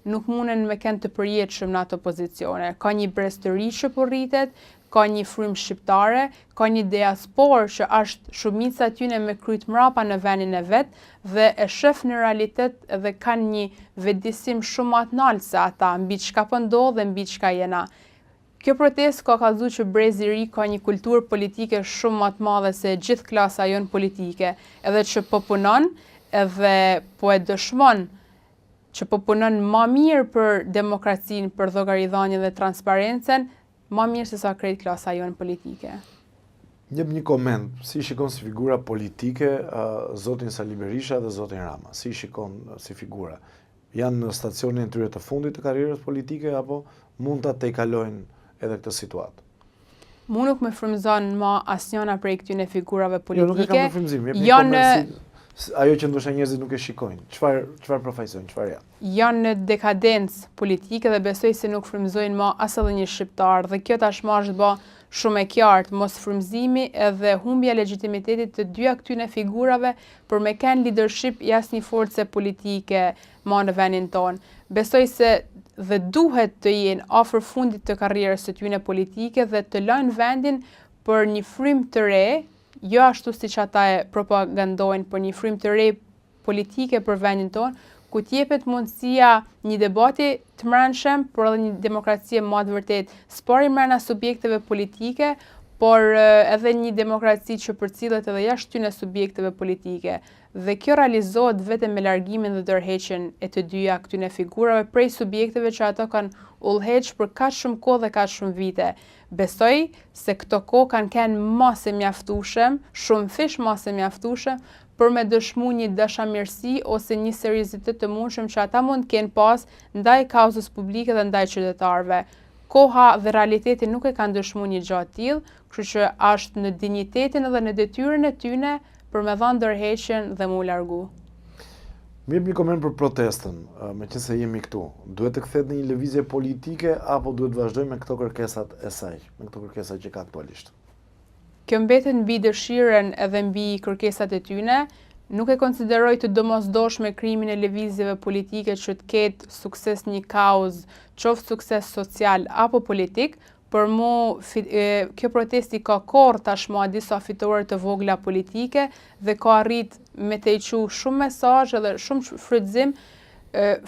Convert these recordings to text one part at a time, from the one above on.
nuk munden me kënd të përjetshëm në ato pozicione. Ka një breztëri që po rritet, ka një frymë shqiptare, ka një diasporë që është shumica e tyre me kryt mrapa në vendin e vet dhe e shef në realitet dhe kanë një vetëdijsim shumë më të lartë se ata mbi çka po ndodh dhe mbi çka jena. Kjo protestë ka kallëzuar që brezi i ri ka një kulturë politike shumë më të madhe se gjithë klasa jon politike, edhe që po punon edhe po e dëshmon që po punon më mirë për demokracinë, për llogaridhënien dhe transparencën, më mirë se sa krejt klasa jon politike. Jep një koment, si shikon si figura politike zotin Sali Berisha dhe zotin Rama? Si shikon si figura? Janë në stacionin e tyre të fundit të karrierës politike apo mund ta tejkalojnë edhe këtë situatë? Mu nuk me frymëzon më asnjëna prej këtyre figurave politike. Jo, nuk e kam për frymëzim. Janë ajo që ndoshta njerëzit nuk e shikojnë. Çfarë profesion, çfarë janë? Janë në dekadencë politike dhe besoj se nuk frymëzojnë më as edhe një shqiptar dhe kjo tashmë është bë shumë e qartë, mos frymëzimi edhe humbja e legjitimitetit të dy këtyre figurave për me kanë leadership i asnjë force politike më në vendin tonë. Besoj se dhe duhet të jenë afër fundit të karrierës së tyre politike dhe të lënë vendin për një frymë të re, jo ashtu siç ata e propagandojnë, për një frymë të re politike për vendin tonë, ku t'jepet mundësia një debati të mbrëmshëm, por edhe një demokracie më të vërtet, s'pari brenda subjekteve politike, por edhe një demokraci që përcillet edhe jashtë këtyre subjekteve politike. Dhe kjo realizohet vetëm me largimin dhe ndërheqjen e të dyja këtyre figurave prej subjekteve që ato kanë udhëheq për kaq shumë kohë dhe kaq shumë vite. Besoj se këto kohë kanë qenë më se mjaftueshëm, shumë fish më se mjaftueshëm për me dëshmu një dashamirësi ose një seriozitet të mundshëm që ata mund të kenë pas ndaj kauzës publike dhe ndaj qytetarëve. Koha dhe realiteti nuk e kanë dëshmu një gjë të tillë, kështu që është në dinjitetin edhe në detyrën e tyre për me dhënë ndërheqjen dhe mu largu. Më jep një koment për protestën, meqense jemi këtu. Duhet të kthehet në një lëvizje politike apo duhet të vazhdojmë me këto kërkesat e saj, me këto kërkesa që ka aktualisht? Kjo mbetet mbi dëshirën edhe mbi kërkesat e tyre. Nuk e konsideroj të domosdoshme krimin e lëvizjeve politike që të ketë sukses një kauzë, qoftë sukses social apo politik, për mu kjo protesti ka korrë tashmë disa fitore të vogla politike dhe ka arrit me të hequ shumë mesazhe dhe shumë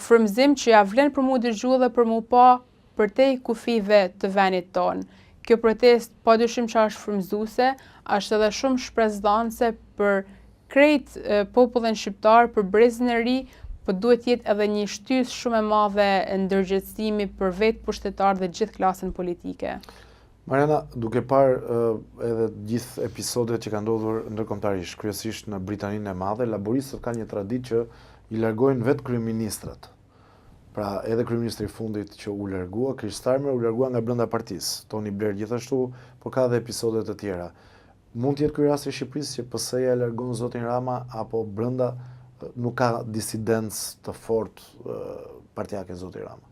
frymëzim që ja vlen për mu dëgju dhe për mu pa përtej kufive të vendit tonë. Kjo protest padyshim që është frymëzuese, është edhe shumë shpresdhënëse për krejt popullin shqiptar, për brezin e ri, po duhet jetë edhe një shtysë shumë e madhe ndërgjegjësimi për vetë pushtetar dhe gjithë klasën politike. Mariana, duke parë edhe gjithë episodet që kanë ndodhur ndërkombëtarisht, kryesisht në Britaninë e Madhe, laboristët kanë një traditë që i largojnë vetë kryeministrat. Pra edhe kryeministri i fundit që u largua, Keir Starmer, u largua nga brenda partisë. Tony Blair gjithashtu, por ka edhe episode të tjera. Mund të jetë ky rasti i Shqipërisë që PS-ja e largon zotin Rama apo brenda nuk ka disidencë të fortë partijake zoti Rama?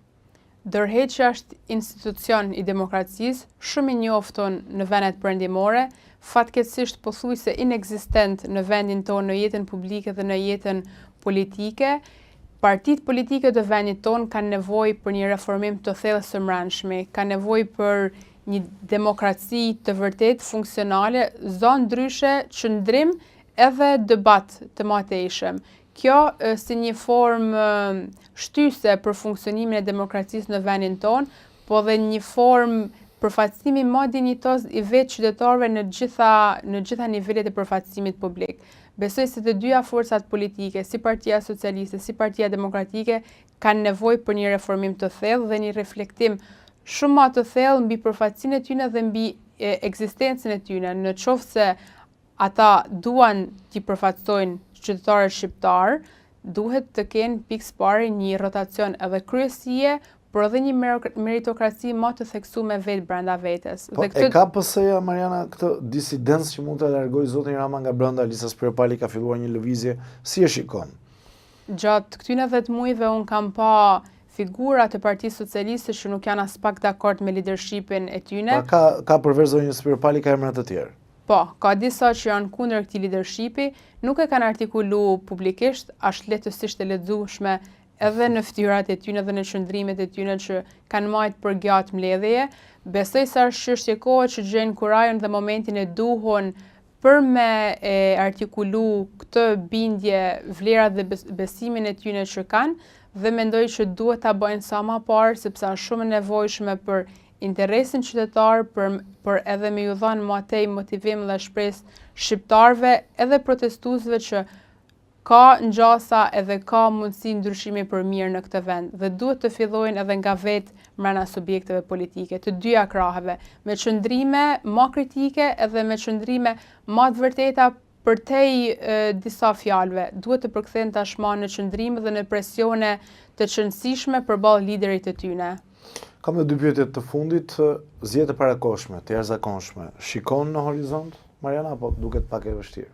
Ndërheqja është institucion i demokracisë, shumë i njohur në vendet perëndimore, fatkeqësisht pothuajse inekzistent në vendin tonë, në jetën publike dhe në jetën politike. Partitë politike të vendit tonë kanë nevojë për një reformim të thellë së mbrëmshme, kanë nevojë për një demokraci të vërtet funksionale, zonë ndryshe, qëndrim edhe debat të matejshëm. Kjo si një formë shtyse për funksionimin e demokracisë në vendin tonë, po dhe një formë përfaqësimi më dinjitoz i vetë qytetarëve në gjitha nivelet e përfaqësimit publik. Besoj se të dyja forcat politike, si Partia Socialiste, si Partia Demokratike, kanë nevojë për një reformim të thellë dhe një reflektim shumë më të thellë mbi përfaqësinë e tyre dhe mbi ekzistencën e tyre. Në qoftë se ata duan t'i përfaqësojnë qytetarët shqiptar, duhet të kenë pikë pari një rotacion edhe kryesie, por edhe një meritokraci më të theksuar vetë brenda vetes. E ka PS-ja, Mariana, këtë disidencë që mund të largojë zotin Rama nga brenda listas Pyropali, ka filluar një lëvizje, si e shikon? Gjatë këtyre 10 muajve unë kam pa figura të Partisë Socialiste që nuk janë as pak dakord me leadershipin e tyre. Ka përveç zonjës Pyropali ka emra të tjerë. Po, ka disa që janë kundër këtij leadershipi, nuk e kanë artikulu publikisht, është lehtësisht e lexueshme edhe në fytyrat e tyre dhe në qëndrimet e tyre që kanë marrë për gjatë mbledhjeje. Besoj se është çështje kohe që gjejnë kurajën dhe momentin e duhur për me artikulu këtë bindje, vlerat dhe besimin e tyre që kanë, dhe mendoj që duhet ta bëjnë sa më parë sepse është shumë e nevojshme për interesin qytetar, për edhe me ju dhënë më tej motivim dhe shpresë shqiptarëve edhe protestuesve që ka ngjasa edhe ka mundësi ndryshimi për mirë në këtë vend dhe duhet të fillojnë edhe nga vetë mbrana subjekteve politike, të dyja kraheve, me qëndrime më kritike edhe me qëndrime më të vërteta përtej disa fjalëve. Duhet të përkthehen tashmë në qëndrime dhe në presione të qëndësishme përballë liderit të tyre. Kam edhe dy pyetje të fundit, zgjedhjet e parakohshme, të jashtëzakonshme, shikon në horizont, Mariana, apo duket pak e vështirë?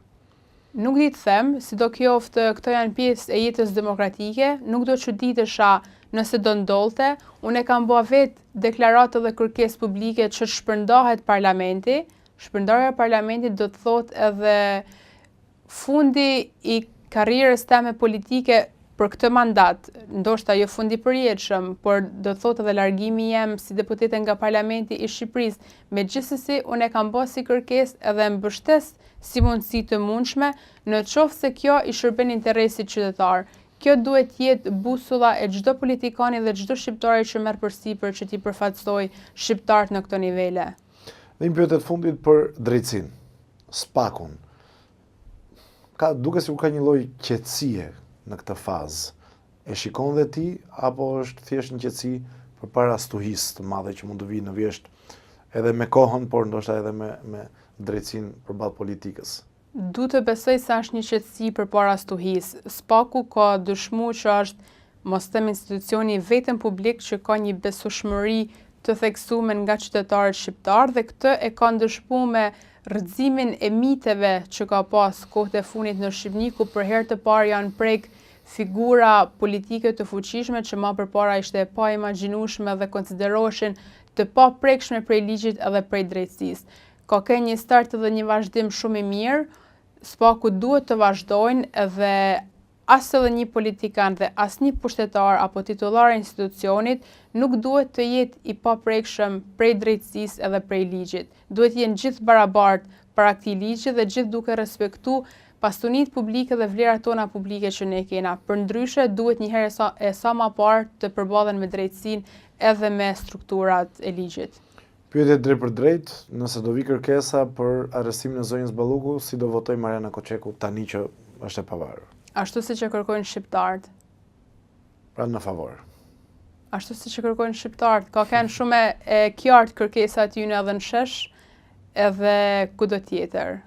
Nuk di të them, sidoqoftë këto janë pjesë e jetës demokratike, nuk do çuditesha nëse do ndodhte. Unë e kam bërë vetë deklaratë dhe kërkesë publike që shpërndahet parlamenti. Shpërndarja e parlamentit do të thotë edhe fundi i karrierës time politike për këtë mandat, ndoshta jo fundi përjetshëm, por do të thotë edhe largimi jem si deputete nga Parlamenti i Shqipërisë. Megjithëse unë e kam bërë si kërkesë edhe mbështes si mundësi të mundshme, në qoftë se kjo i shërben interesit qytetar. Kjo duhet jetë busulla e çdo politikani dhe çdo shqiptari që merr përsipër që t'i përfaqësoj shqiptarët në këto nivele. Dhe një pyetje të fundit për drejtsinë, SPAK-un. Duket sikur ka një lloj qetësie në këtë fazë. E shikon dhe ti, apo është thjesht një qetësi përpara stuhisë të madhe që mund të vijë në vjesht edhe me kohën, por ndoshta edhe me drejtsinë përballë politikës? Du të besoj se është një qetësi përpara stuhisë. SPAK-u ka dëshmuar që është, mos them institucioni vetëm publik që ka një besueshmëri të theksuar nga qytetarët shqiptar dhe këtë e ka ndëshmuar me rrëzimin e miteve që ka pas kohët e fundit në Shqipëri, ku për herë të parë janë prek figura politike të fuqishme që më përpara ishte e pa imagjinueshme dhe konsideroheshin të pa prekshme prej ligjit edhe prej drejtësisë. Ka qenë një start dhe një vazhdim shumë i mirë. SPAK-u duhet të vazhdojnë edhe as edhe një politikan dhe as një pushtetar apo titullar e institucionit nuk duhet të jetë i paprekshëm prej drejtësisë edhe prej ligjit. Duhet jenë gjithë barabartë para këtij ligji dhe gjithë duke respektu pasunitë publike dhe vlerat tona publike që ne kena. Përndryshe duhet një herë e sa më parë të përballen me drejtësinë edhe me strukturat e ligjit. Pyetje drejt për drejt, nëse do vi kërkesa për arrestimin e zonjës Balluku, si do votoj Mariana Koçeku tani që është e pavarur? Ashtu siç e kërkojnë shqiptarët. Pra në favor. Ashtu siç e kërkojnë shqiptarët. Ka qenë shumë e qartë kërkesa tyre edhe në shesh, edhe kudo tjetër.